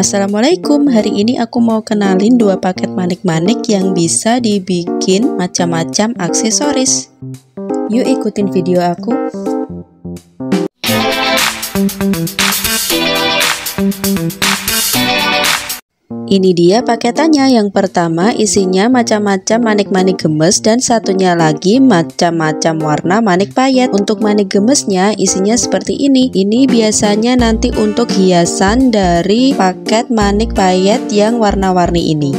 Assalamualaikum, hari ini aku mau kenalin dua paket manik-manik yang bisa dibikin macam-macam aksesoris. Yuk ikutin video aku. Ini dia paketannya. Yang pertama isinya macam-macam manik-manik gemes dan satunya lagi macam-macam warna manik payet. Untuk manik gemesnya isinya seperti ini. Ini biasanya nanti untuk hiasan dari paket manik payet yang warna-warni ini.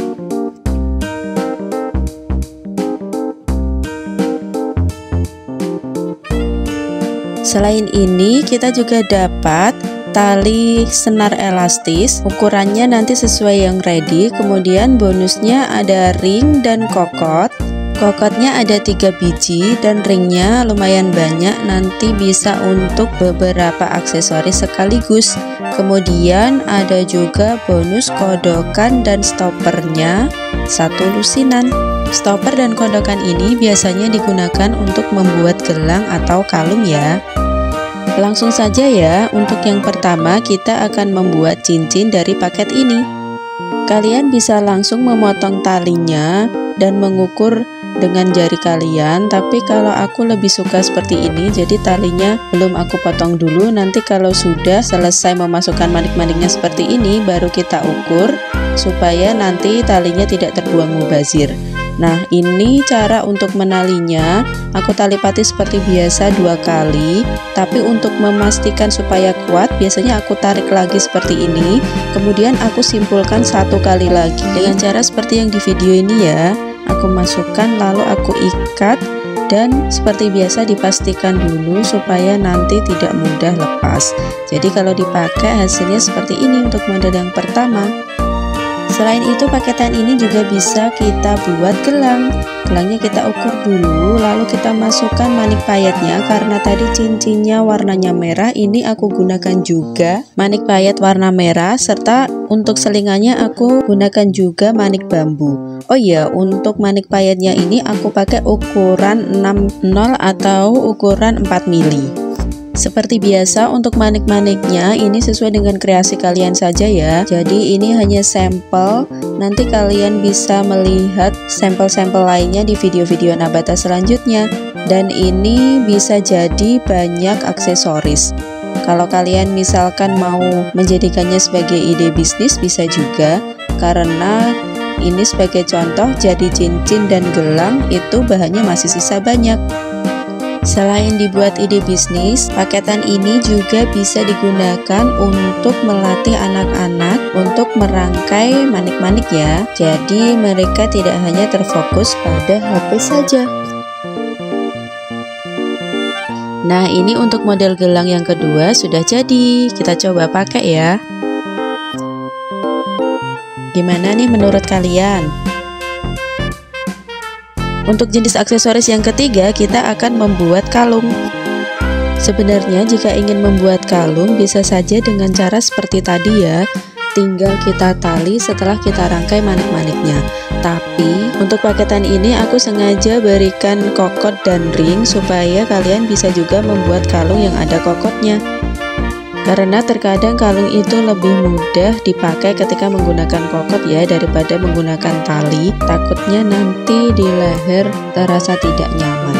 Selain ini kita juga dapat tali senar elastis, ukurannya nanti sesuai yang ready. Kemudian bonusnya ada ring dan kokot. Kokotnya ada 3 biji dan ringnya lumayan banyak, nanti bisa untuk beberapa aksesoris sekaligus. Kemudian ada juga bonus kodokan dan stoppernya 1 lusinan. Stopper dan kodokan ini biasanya digunakan untuk membuat gelang atau kalung ya. Langsung saja ya, untuk yang pertama kita akan membuat cincin dari paket ini. Kalian bisa langsung memotong talinya dan mengukur dengan jari kalian, tapi kalau aku lebih suka seperti ini, jadi talinya belum aku potong dulu. Nanti kalau sudah selesai memasukkan manik-maniknya seperti ini, baru kita ukur supaya nanti talinya tidak terbuang mubazir. Nah, ini cara untuk menalinya. Aku tali pati seperti biasa 2 kali, tapi untuk memastikan supaya kuat biasanya aku tarik lagi seperti ini, kemudian aku simpulkan 1 kali lagi dengan cara seperti yang di video ini ya. Aku masukkan lalu aku ikat, dan seperti biasa dipastikan dulu supaya nanti tidak mudah lepas. Jadi kalau dipakai hasilnya seperti ini untuk model yang pertama. Selain itu paketan ini juga bisa kita buat gelang. Gelangnya kita ukur dulu, lalu kita masukkan manik payetnya. Karena tadi cincinnya warnanya merah, ini aku gunakan juga manik payet warna merah, serta untuk selingannya aku gunakan juga manik bambu. Oh iya, untuk manik payetnya ini aku pakai ukuran 60 atau ukuran 4 mili. Seperti biasa untuk manik-maniknya ini sesuai dengan kreasi kalian saja ya. Jadi ini hanya sampel, nanti kalian bisa melihat sampel-sampel lainnya di video-video Nabata selanjutnya. Dan ini bisa jadi banyak aksesoris. Kalau kalian misalkan mau menjadikannya sebagai ide bisnis bisa juga, karena ini sebagai contoh jadi cincin dan gelang itu bahannya masih sisa banyak. Selain dibuat ide bisnis, paketan ini juga bisa digunakan untuk melatih anak-anak untuk merangkai manik-manik ya. Jadi mereka tidak hanya terfokus pada HP saja. Nah, ini untuk model gelang yang kedua sudah jadi. Kita coba pakai ya. Gimana nih menurut kalian? Untuk jenis aksesoris yang ketiga, kita akan membuat kalung. Sebenarnya jika ingin membuat kalung bisa saja dengan cara seperti tadi ya. Tinggal kita tali setelah kita rangkai manik-maniknya. Tapi untuk paketan ini aku sengaja berikan kokot dan ring supaya kalian bisa juga membuat kalung yang ada kokotnya. Karena terkadang kalung itu lebih mudah dipakai ketika menggunakan kokot ya daripada menggunakan tali. Takutnya nanti di leher terasa tidak nyaman.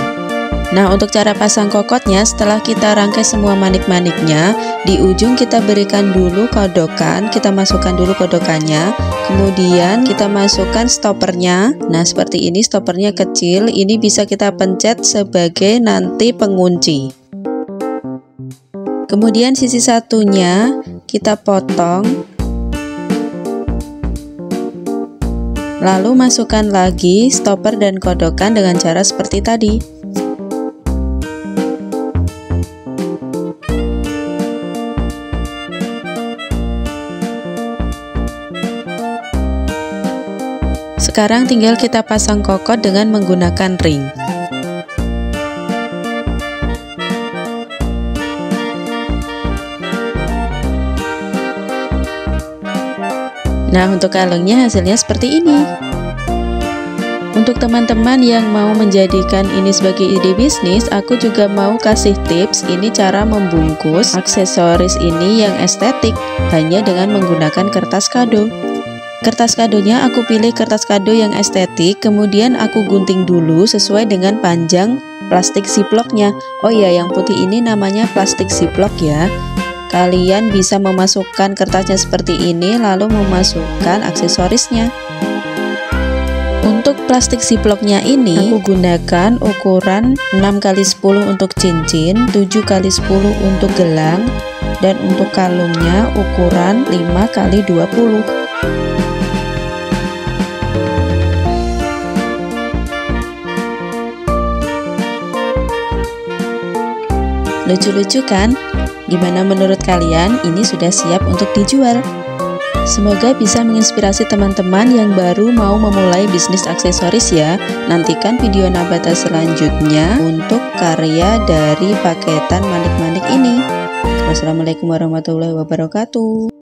Nah, untuk cara pasang kokotnya, setelah kita rangkai semua manik-maniknya, di ujung kita berikan dulu kodokan. Kita masukkan dulu kodokannya, kemudian kita masukkan stoppernya. Nah, seperti ini stoppernya kecil. Ini bisa kita pencet sebagai nanti pengunci. Kemudian sisi satunya kita potong, lalu masukkan lagi stopper dan kodokan dengan cara seperti tadi. Sekarang tinggal kita pasang kokot dengan menggunakan ring. Nah, untuk kalungnya hasilnya seperti ini. Untuk teman-teman yang mau menjadikan ini sebagai ide bisnis, aku juga mau kasih tips ini cara membungkus aksesoris ini yang estetik hanya dengan menggunakan kertas kado. Kertas kadonya aku pilih kertas kado yang estetik, kemudian aku gunting dulu sesuai dengan panjang plastik ziplocknya. Oh ya, yang putih ini namanya plastik ziplock ya. Kalian bisa memasukkan kertasnya seperti ini lalu memasukkan aksesorisnya. Untuk plastik ziplocknya ini aku gunakan ukuran 6x10 untuk cincin, 7x10 untuk gelang, dan untuk kalungnya ukuran 5x20. Lucu-lucu kan? Gimana menurut kalian? Ini sudah siap untuk dijual. Semoga bisa menginspirasi teman-teman yang baru mau memulai bisnis aksesoris ya. Nantikan video Nabata selanjutnya untuk karya dari paketan manik-manik ini. Wassalamualaikum warahmatullahi wabarakatuh.